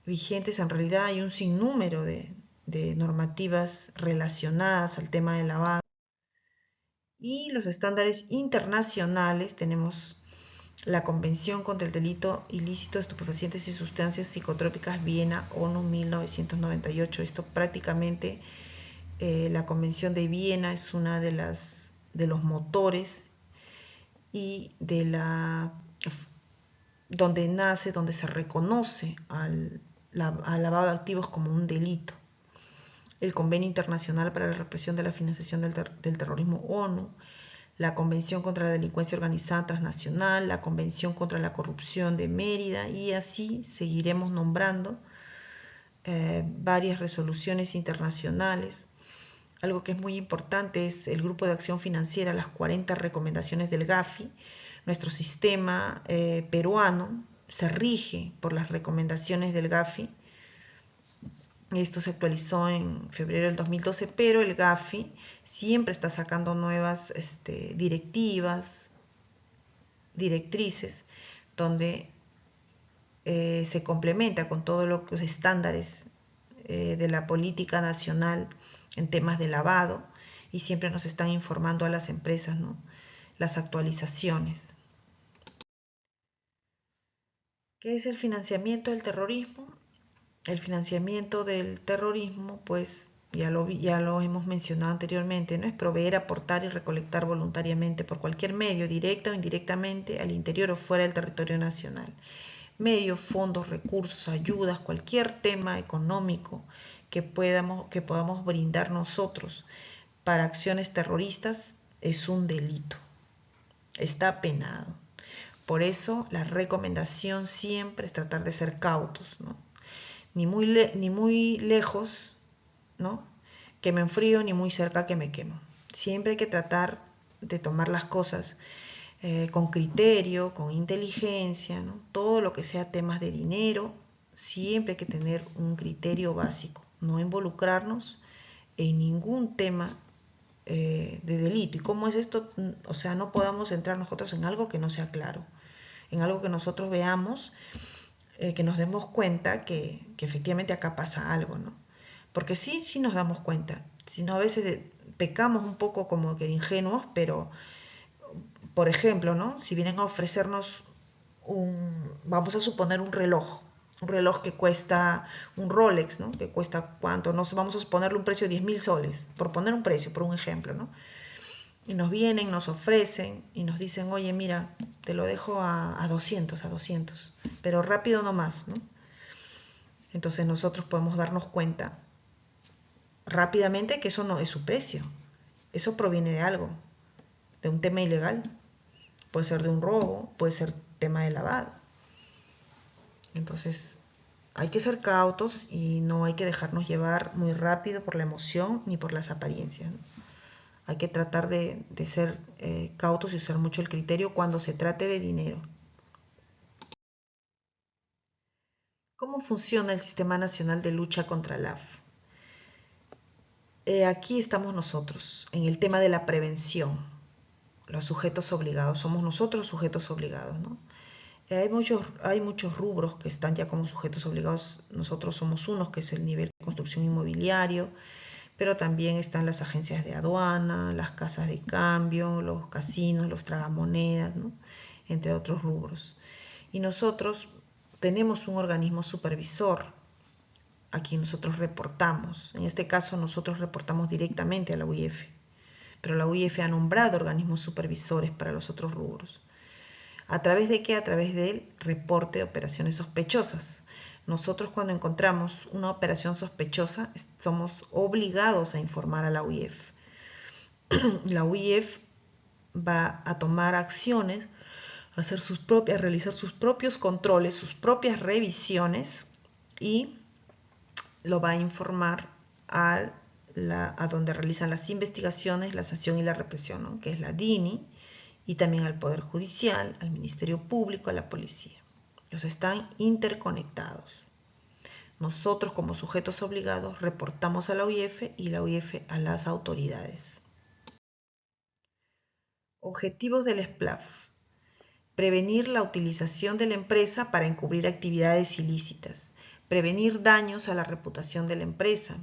vigentes. En realidad hay un sinnúmero de normativas relacionadas al tema del lavado. Y los estándares internacionales, tenemos la Convención contra el Delito Ilícito de Estupefacientes y Sustancias Psicotrópicas, Viena, ONU 1998. Esto prácticamente, la Convención de Viena es una de los motores y donde nace, donde se reconoce al lavado de activos como un delito. El Convenio Internacional para la Represión de la Financiación del Terrorismo, ONU, la Convención contra la Delincuencia Organizada Transnacional, la Convención contra la Corrupción de Mérida, y así seguiremos nombrando varias resoluciones internacionales. Algo que es muy importante es el Grupo de Acción Financiera, las 40 recomendaciones del GAFI. Nuestro sistema peruano se rige por las recomendaciones del GAFI. Esto se actualizó en febrero del 2012, pero el GAFI siempre está sacando nuevas directrices, donde se complementa con todos los estándares de la política nacional en temas de lavado, y siempre nos están informando a las empresas, ¿no?, las actualizaciones. ¿Qué es el financiamiento del terrorismo? El financiamiento del terrorismo, pues ya lo hemos mencionado anteriormente, ¿no? Es proveer, aportar y recolectar voluntariamente por cualquier medio, directa o indirectamente, al interior o fuera del territorio nacional. Medios, fondos, recursos, ayudas, cualquier tema económico que podamos brindar nosotros para acciones terroristas es un delito, está penado. Por eso la recomendación siempre es tratar de ser cautos, ¿no? Ni muy lejos, ¿no?, que me enfrío, ni muy cerca que me quemo. Siempre hay que tratar de tomar las cosas con criterio, con inteligencia, ¿no? Todo lo que sea temas de dinero, siempre hay que tener un criterio básico, no involucrarnos en ningún tema de delito. ¿Y cómo es esto? O sea, no podamos entrar nosotros en algo que no sea claro, en algo que nosotros veamos, que nos demos cuenta que efectivamente acá pasa algo, ¿no? Porque sí nos damos cuenta, sino a veces pecamos un poco como que ingenuos, pero, por ejemplo, ¿no?, si vienen a ofrecernos vamos a suponer un reloj que cuesta, un Rolex, ¿no?, que cuesta cuánto, no sé, vamos a suponerle un precio de 10.000 soles, por poner un precio, por un ejemplo, ¿no? Y nos vienen, nos ofrecen y nos dicen, oye, mira, te lo dejo a 200, pero rápido no más, ¿no? Entonces nosotros podemos darnos cuenta rápidamente que eso no es su precio. Eso proviene de algo, de un tema ilegal. Puede ser de un robo, puede ser tema de lavado. Entonces hay que ser cautos y no hay que dejarnos llevar muy rápido por la emoción ni por las apariencias, ¿no? Hay que tratar de ser cautos y usar mucho el criterio cuando se trate de dinero. ¿Cómo funciona el Sistema Nacional de Lucha contra la AF? Aquí estamos nosotros, en el tema de la prevención. Los sujetos obligados, somos nosotros sujetos obligados, ¿no? Hay muchos rubros que están ya como sujetos obligados. Nosotros somos unos, que es el nivel de construcción inmobiliario, pero también están las agencias de aduana, las casas de cambio, los casinos, los tragamonedas, ¿no? Entre otros rubros. Y nosotros tenemos un organismo supervisor a quien nosotros reportamos. En este caso nosotros reportamos directamente a la UIF, pero la UIF ha nombrado organismos supervisores para los otros rubros. ¿A través de qué? A través del reporte de operaciones sospechosas. Nosotros, cuando encontramos una operación sospechosa, somos obligados a informar a la UIF. La UIF va a tomar acciones, realizar sus propios controles, sus propias revisiones, y lo va a informar a donde realizan las investigaciones, la sanción y la represión, ¿no? Que es la DINI, y también al Poder Judicial, al Ministerio Público, a la Policía. Ellos están interconectados. Nosotros, como sujetos obligados, reportamos a la UIF y la UIF a las autoridades. Objetivos del SPLAF: prevenir la utilización de la empresa para encubrir actividades ilícitas, prevenir daños a la reputación de la empresa,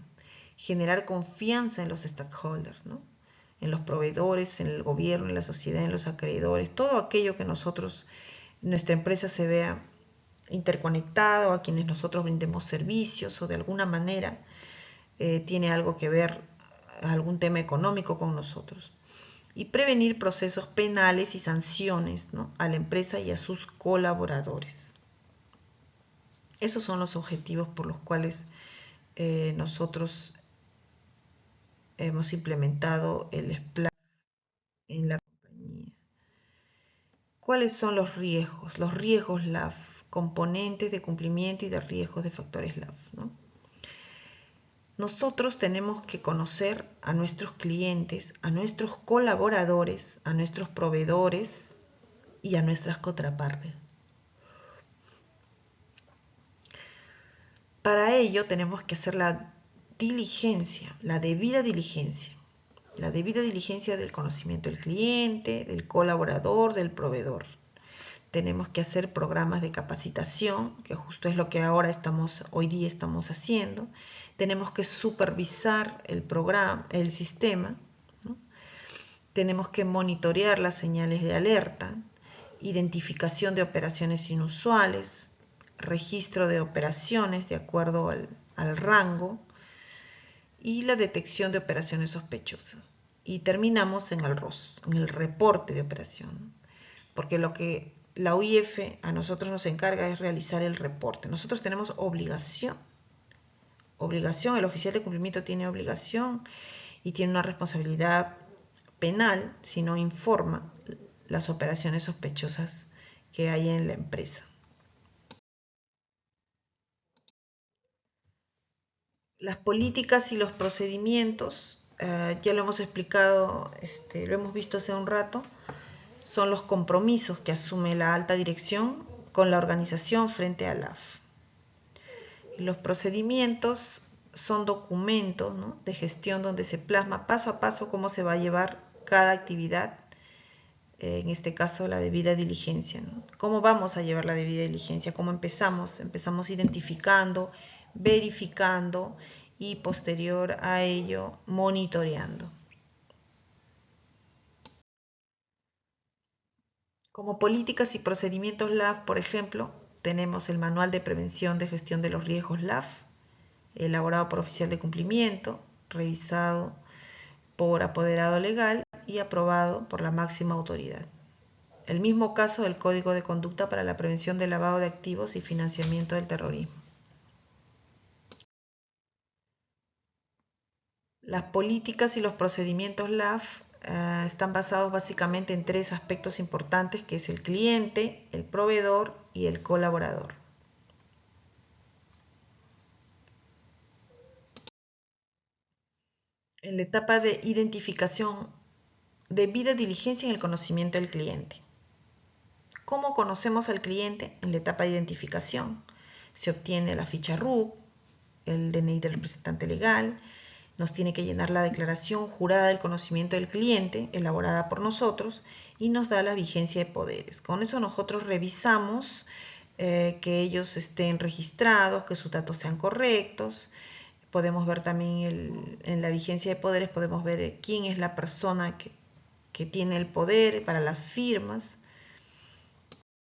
generar confianza en los stakeholders, ¿no? En los proveedores, en el gobierno, en la sociedad, en los acreedores, todo aquello que nuestra empresa se vea interconectado, a quienes nosotros brindemos servicios o de alguna manera tiene algo que ver, algún tema económico con nosotros. Y prevenir procesos penales y sanciones, ¿no? A la empresa y a sus colaboradores. Esos son los objetivos por los cuales nosotros hemos implementado el SPLAF en la compañía. ¿Cuáles son los riesgos? Los riesgos LAF, componentes de cumplimiento y de riesgos de factores LAF, ¿no? Nosotros tenemos que conocer a nuestros clientes, a nuestros colaboradores, a nuestros proveedores y a nuestras contrapartes. Para ello tenemos que hacer la diligencia, la debida diligencia. La debida diligencia del conocimiento del cliente, del colaborador, del proveedor. Tenemos que hacer programas de capacitación, que justo es lo que hoy día estamos haciendo. Tenemos que supervisar el programa, el sistema, ¿no? Tenemos que monitorear las señales de alerta, identificación de operaciones inusuales, registro de operaciones de acuerdo al rango, y la detección de operaciones sospechosas. Y terminamos en el ROS, en el reporte de operación, porque lo que la UIF a nosotros nos encarga es realizar el reporte. Nosotros tenemos obligación, el oficial de cumplimiento tiene obligación y tiene una responsabilidad penal si no informa las operaciones sospechosas que hay en la empresa. Las políticas y los procedimientos, ya lo hemos explicado, lo hemos visto hace un rato, son los compromisos que asume la alta dirección con la organización frente a la AF. Los procedimientos son documentos, ¿no?, de gestión donde se plasma paso a paso cómo se va a llevar cada actividad, en este caso la debida diligencia, ¿no? ¿Cómo vamos a llevar la debida diligencia? ¿Cómo empezamos? Empezamos identificando, verificando y posterior a ello monitoreando. Como políticas y procedimientos LAF, por ejemplo, tenemos el Manual de Prevención de Gestión de los Riesgos LAF, elaborado por oficial de cumplimiento, revisado por apoderado legal y aprobado por la máxima autoridad. El mismo caso del Código de Conducta para la Prevención del Lavado de Activos y Financiamiento del Terrorismo. Las políticas y los procedimientos LAF están basados básicamente en tres aspectos importantes, que es el cliente, el proveedor y el colaborador. En la etapa de identificación, debida diligencia en el conocimiento del cliente. ¿Cómo conocemos al cliente? En la etapa de identificación. Se obtiene la ficha RUC, el DNI del representante legal, nos tiene que llenar la declaración jurada del conocimiento del cliente, elaborada por nosotros, y nos da la vigencia de poderes. Con eso nosotros revisamos que ellos estén registrados, que sus datos sean correctos. Podemos ver también en la vigencia de poderes, podemos ver quién es la persona que tiene el poder para las firmas,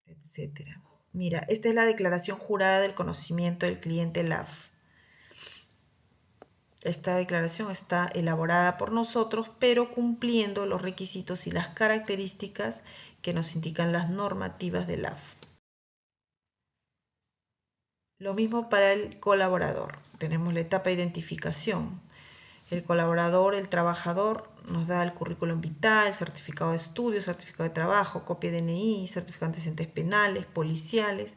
etc. Mira, esta es la declaración jurada del conocimiento del cliente LAF. Esta declaración está elaborada por nosotros, pero cumpliendo los requisitos y las características que nos indican las normativas del LAF. Lo mismo para el colaborador. Tenemos la etapa de identificación. El colaborador, el trabajador, nos da el currículum vital, certificado de estudio, certificado de trabajo, copia de DNI, certificado de antecedentes penales, policiales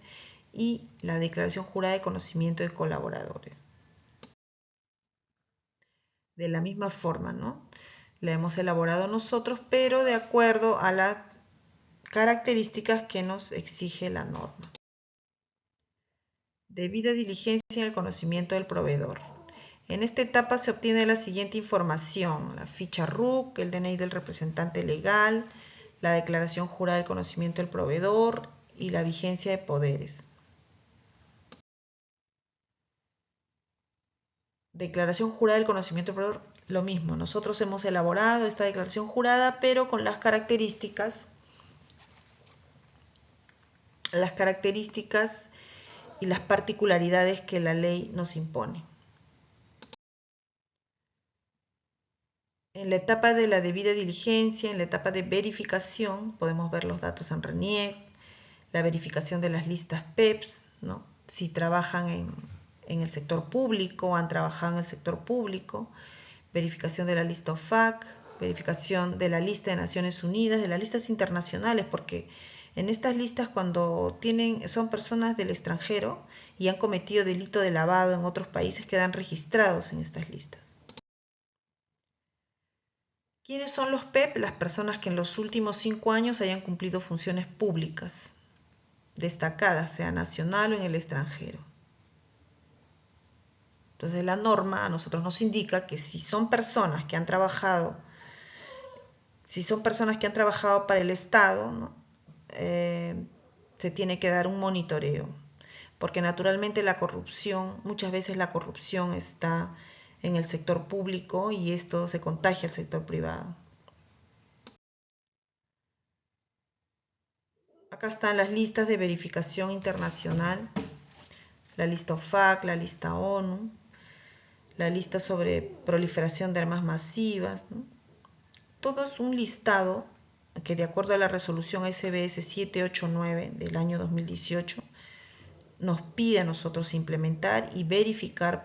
y la declaración jurada de conocimiento de colaboradores. De la misma forma, ¿no? La hemos elaborado nosotros, pero de acuerdo a las características que nos exige la norma. Debida diligencia en el conocimiento del proveedor. En esta etapa se obtiene la siguiente información: la ficha RUC, el DNI del representante legal, la declaración jurada del conocimiento del proveedor y la vigencia de poderes. Declaración jurada del conocimiento del proveedor, lo mismo. Nosotros hemos elaborado esta declaración jurada, pero con las características y las particularidades que la ley nos impone. En la etapa de la debida diligencia, en la etapa de verificación, podemos ver los datos en RENIEC, la verificación de las listas PEPS, ¿no? Si trabajan en el sector público, han trabajado en el sector público, verificación de la lista OFAC, verificación de la lista de Naciones Unidas, de las listas internacionales, porque en estas listas, cuando son personas del extranjero y han cometido delito de lavado en otros países, quedan registrados en estas listas. ¿Quiénes son los PEP? Las personas que en los últimos 5 años hayan cumplido funciones públicas destacadas, sea nacional o en el extranjero. Entonces la norma a nosotros nos indica que si son personas que han trabajado para el Estado, ¿no? Se tiene que dar un monitoreo, porque naturalmente muchas veces la corrupción está en el sector público y esto se contagia al sector privado. Acá están las listas de verificación internacional, la lista OFAC, la lista ONU, la lista sobre proliferación de armas masivas, ¿no? Todo es un listado que, de acuerdo a la resolución SBS 789 del año 2018, nos pide a nosotros implementar y verificar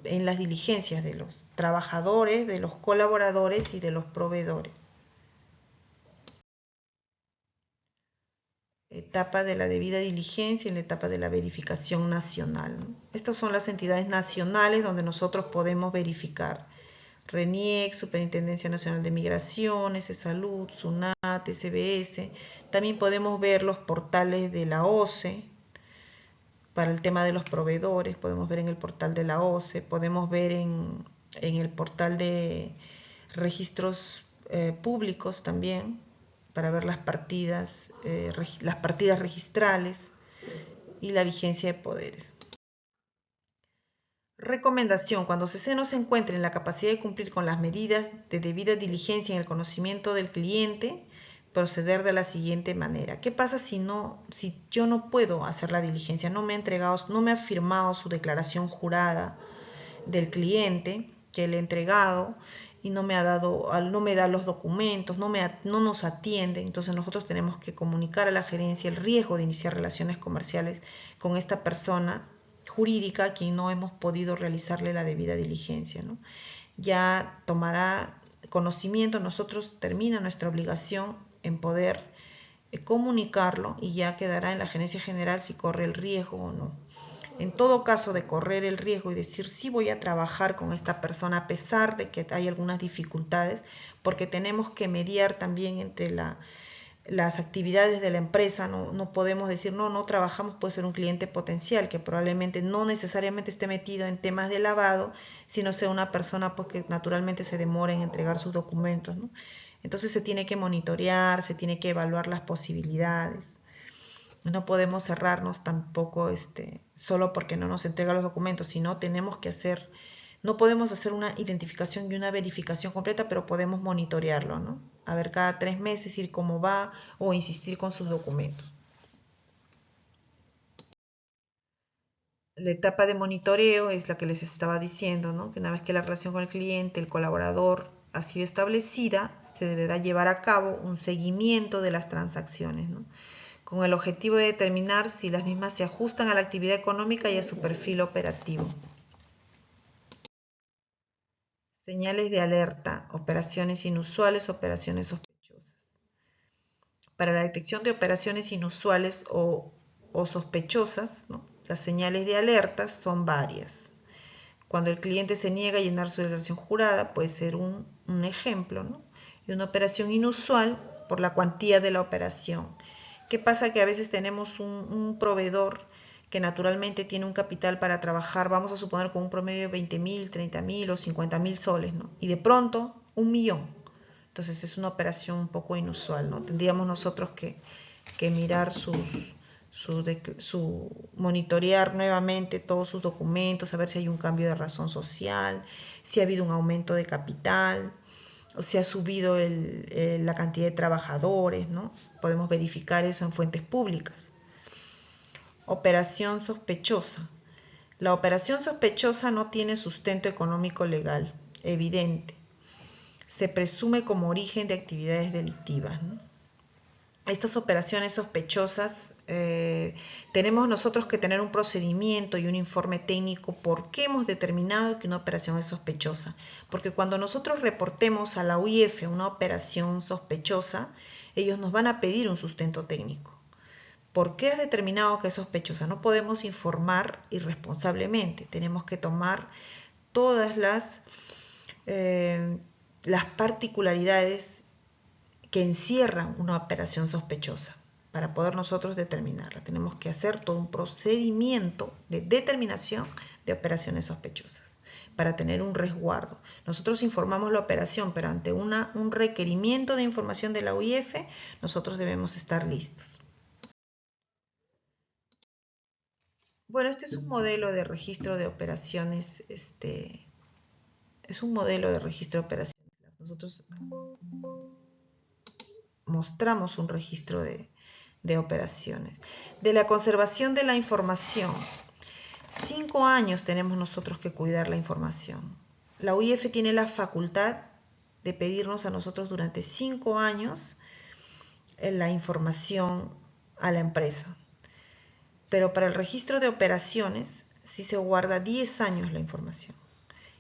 en las diligencias de los trabajadores, de los colaboradores y de los proveedores. Etapa de la debida diligencia y la etapa de la verificación nacional, ¿no? Estas son las entidades nacionales donde nosotros podemos verificar: RENIEC, Superintendencia Nacional de Migraciones, Salud, SUNAT, SBS. También podemos ver los portales de la OCE para el tema de los proveedores, podemos ver en el portal de la OCE, podemos ver en el portal de registros públicos también, para ver las partidas registrales y la vigencia de poderes. Recomendación: cuando se no se encuentre en la capacidad de cumplir con las medidas de debida diligencia en el conocimiento del cliente, proceder de la siguiente manera. ¿Qué pasa si yo no puedo hacer la diligencia? No me ha firmado su declaración jurada del cliente que le he entregado, y no me da los documentos, no nos atiende. Entonces nosotros tenemos que comunicar a la gerencia el riesgo de iniciar relaciones comerciales con esta persona jurídica a quien no hemos podido realizarle la debida diligencia, ¿no? Ya tomará conocimiento, nosotros termina nuestra obligación en poder comunicarlo y ya quedará en la gerencia general si corre el riesgo o no. En todo caso de correr el riesgo y decir sí voy a trabajar con esta persona a pesar de que hay algunas dificultades, porque tenemos que mediar también entre las actividades de la empresa, no podemos decir no trabajamos, puede ser un cliente potencial que probablemente no necesariamente esté metido en temas de lavado, sino sea una persona pues, que naturalmente se demora en entregar sus documentos, ¿no? Entonces se tiene que monitorear, se tiene que evaluar las posibilidades. No podemos cerrarnos tampoco solo porque no nos entrega los documentos, sino tenemos que no podemos hacer una identificación y una verificación completa, pero podemos monitorearlo, ¿no? A ver, cada 3 meses ir cómo va o insistir con sus documentos. La etapa de monitoreo es la que les estaba diciendo, ¿no? Que una vez que la relación con el cliente, el colaborador ha sido establecida, se deberá llevar a cabo un seguimiento de las transacciones, ¿no? Con el objetivo de determinar si las mismas se ajustan a la actividad económica y a su perfil operativo. Señales de alerta, operaciones inusuales, operaciones sospechosas. Para la detección de operaciones inusuales o sospechosas, ¿no? Las señales de alerta son varias. Cuando el cliente se niega a llenar su declaración jurada, puede ser un ejemplo, ¿no? Y una operación inusual por la cuantía de la operación. ¿Qué pasa? Que a veces tenemos un proveedor que naturalmente tiene un capital para trabajar, vamos a suponer con un promedio de 20.000, 30.000 o 50.000 soles, ¿no? Y de pronto 1.000.000. Entonces es una operación un poco inusual, ¿no? Tendríamos nosotros que mirar monitorear nuevamente todos sus documentos, a ver si hay un cambio de razón social, si ha habido un aumento de capital, o si ha subido la cantidad de trabajadores, ¿no? Podemos verificar eso en fuentes públicas. Operación sospechosa. La operación sospechosa no tiene sustento económico legal evidente. Se presume como origen de actividades delictivas, ¿no? Estas operaciones sospechosas, tenemos nosotros que tener un procedimiento y un informe técnico por qué hemos determinado que una operación es sospechosa. Porque cuando nosotros reportemos a la UIF una operación sospechosa, ellos nos van a pedir un sustento técnico. ¿Por qué has determinado que es sospechosa? No podemos informar irresponsablemente, tenemos que tomar todas las particularidades que encierran una operación sospechosa. Para poder nosotros determinarla, tenemos que hacer todo un procedimiento de determinación de operaciones sospechosas para tener un resguardo. Nosotros informamos la operación, pero ante un requerimiento de información de la UIF, nosotros debemos estar listos. Bueno, este es un modelo de registro de operaciones, es un modelo de registro de operaciones. Nosotros mostramos un registro de operaciones. De la conservación de la información. 5 años tenemos nosotros que cuidar la información. La UIF tiene la facultad de pedirnos a nosotros durante 5 años la información a la empresa. Pero para el registro de operaciones sí se guarda 10 años la información.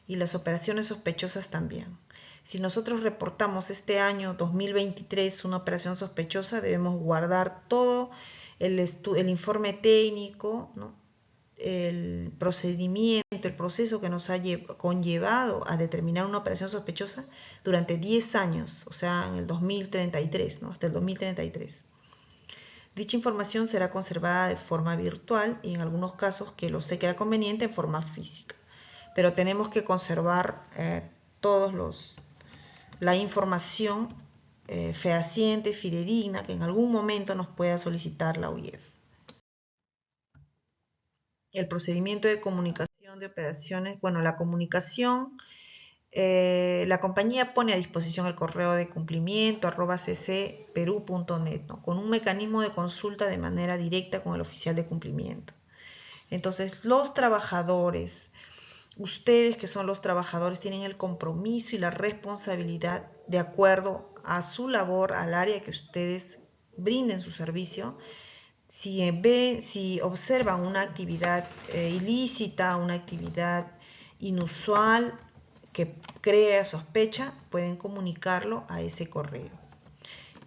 Y las operaciones sospechosas también. Si nosotros reportamos este año 2023 una operación sospechosa, debemos guardar todo el informe técnico, ¿no? El procedimiento, el proceso que nos ha conllevado a determinar una operación sospechosa durante 10 años, o sea, en el 2033, ¿no? Hasta el 2033. Dicha información será conservada de forma virtual y en algunos casos, que lo sé que era conveniente, en forma física. Pero tenemos que conservar la información fehaciente, fidedigna, que en algún momento nos pueda solicitar la UIF. El procedimiento de comunicación de operaciones, bueno, la comunicación, la compañía pone a disposición el correo de cumplimiento @ccperu.net, ¿no? Con un mecanismo de consulta de manera directa con el oficial de cumplimiento. Entonces, los trabajadores, ustedes, que son los trabajadores, tienen el compromiso y la responsabilidad, de acuerdo a su labor, al área que ustedes brinden su servicio. Si observan una actividad ilícita, una actividad inusual que crea sospecha, pueden comunicarlo a ese correo.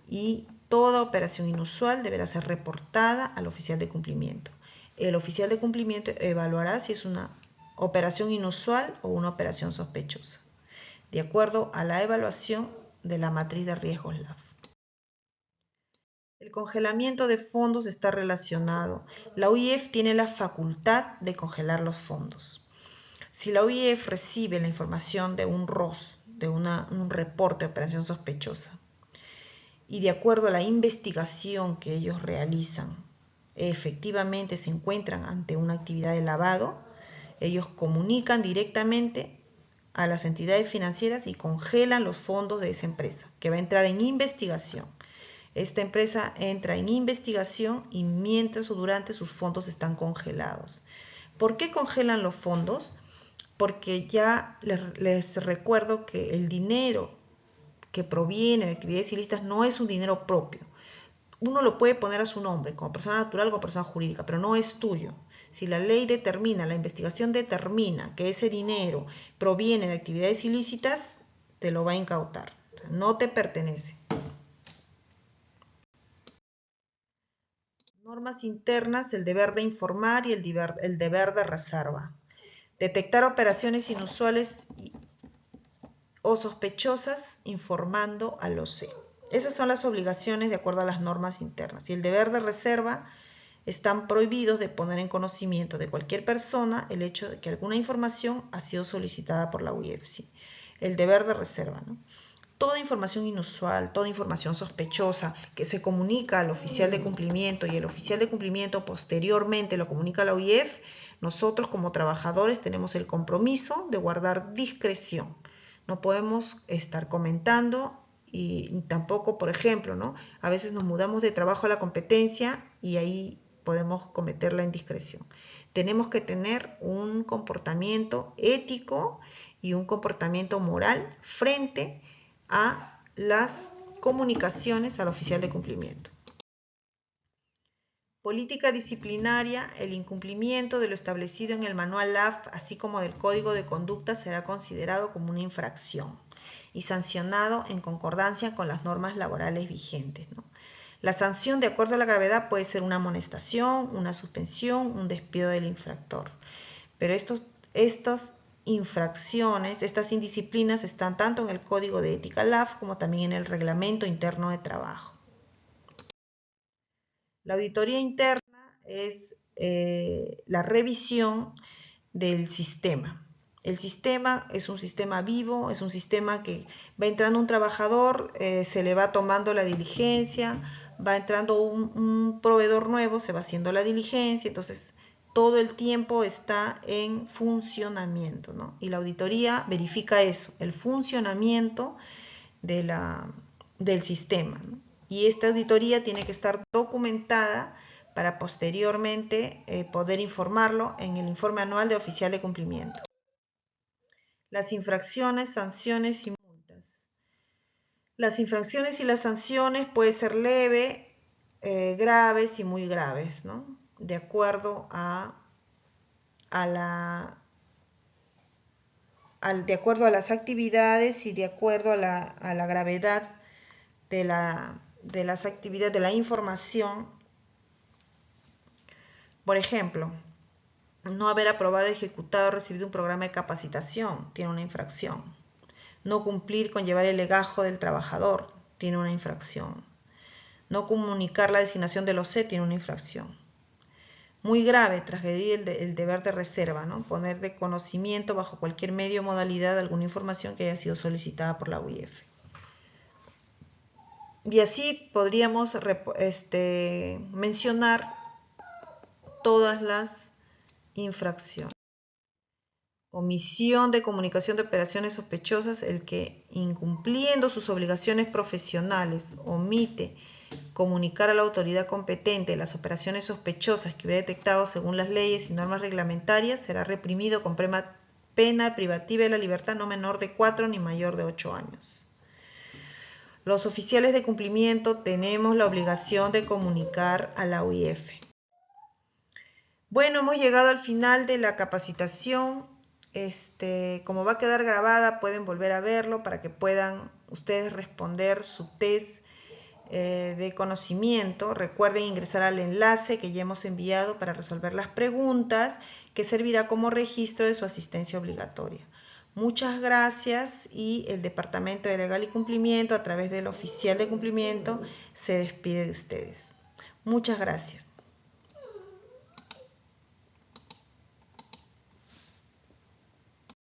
Y toda operación inusual deberá ser reportada al oficial de cumplimiento. El oficial de cumplimiento evaluará si es una operación inusual o una operación sospechosa, de acuerdo a la evaluación de la matriz de riesgos LAF. El congelamiento de fondos está relacionado. La OIF tiene la facultad de congelar los fondos. Si la OIF recibe la información de un ROS, de un reporte de operación sospechosa, y de acuerdo a la investigación que ellos realizan, efectivamente se encuentran ante una actividad de lavado, ellos comunican directamente a las entidades financieras y congelan los fondos de esa empresa, que va a entrar en investigación. Esta empresa entra en investigación y mientras o durante sus fondos están congelados. ¿Por qué congelan los fondos? Porque ya les recuerdo que el dinero que proviene de actividades ilícitas no es un dinero propio. Uno lo puede poner a su nombre, como persona natural o como persona jurídica, pero no es tuyo. Si la ley determina, la investigación determina que ese dinero proviene de actividades ilícitas, te lo va a incautar. No te pertenece. Normas internas, el deber de informar y el deber de reserva. Detectar operaciones inusuales o sospechosas informando al OC. Esas son las obligaciones de acuerdo a las normas internas. Y el deber de reserva, están prohibidos de poner en conocimiento de cualquier persona el hecho de que alguna información ha sido solicitada por la UIF. El deber de reserva, ¿no? Toda información inusual, toda información sospechosa que se comunica al oficial de cumplimiento y el oficial de cumplimiento posteriormente lo comunica a la OIF, nosotros como trabajadores tenemos el compromiso de guardar discreción. No podemos estar comentando y tampoco, por ejemplo, ¿no? A veces nos mudamos de trabajo a la competencia y ahí podemos cometer la indiscreción. Tenemos que tener un comportamiento ético y un comportamiento moral frente a las comunicaciones al oficial de cumplimiento. Política disciplinaria, el incumplimiento de lo establecido en el manual LAF, así como del código de conducta, será considerado como una infracción y sancionado en concordancia con las normas laborales vigentes, ¿no? La sanción, de acuerdo a la gravedad, puede ser una amonestación, una suspensión, un despido del infractor. Pero estas infracciones, estas indisciplinas están tanto en el Código de Ética LAF como también en el Reglamento Interno de Trabajo. La auditoría interna es la revisión del sistema. El sistema es un sistema vivo, es un sistema que va entrando un trabajador, se le va tomando la diligencia, va entrando un proveedor nuevo, se va haciendo la diligencia, entonces todo el tiempo está en funcionamiento, ¿no? Y la auditoría verifica eso, el funcionamiento del sistema, ¿no? Y esta auditoría tiene que estar documentada para posteriormente poder informarlo en el informe anual de oficial de cumplimiento. Las infracciones, sanciones y multas. Las infracciones y las sanciones pueden ser leve, graves y muy graves, ¿no? De acuerdo a las actividades y de acuerdo a la gravedad de las actividades, de la información. Por ejemplo, no haber aprobado, ejecutado o recibido un programa de capacitación tiene una infracción. No cumplir con llevar el legajo del trabajador tiene una infracción. No comunicar la designación del OC tiene una infracción. Muy grave, transgredir el deber de reserva, ¿no? Poner de conocimiento bajo cualquier medio o modalidad alguna información que haya sido solicitada por la UIF. Y así podríamos mencionar todas las infracciones. Omisión de comunicación de operaciones sospechosas, el que incumpliendo sus obligaciones profesionales omite comunicar a la autoridad competente las operaciones sospechosas que hubiera detectado según las leyes y normas reglamentarias, será reprimido con Pena privativa de la libertad no menor de 4 ni mayor de 8 años. Los oficiales de cumplimiento tenemos la obligación de comunicar a la UIF. Bueno, hemos llegado al final de la capacitación. Como va a quedar grabada, pueden volver a verlo para que puedan ustedes responder su test de conocimiento. Recuerden ingresar al enlace que ya hemos enviado para resolver las preguntas, que servirá como registro de su asistencia obligatoria. Muchas gracias, y el Departamento de Legal y Cumplimiento, a través del oficial de cumplimiento, se despide de ustedes. Muchas gracias.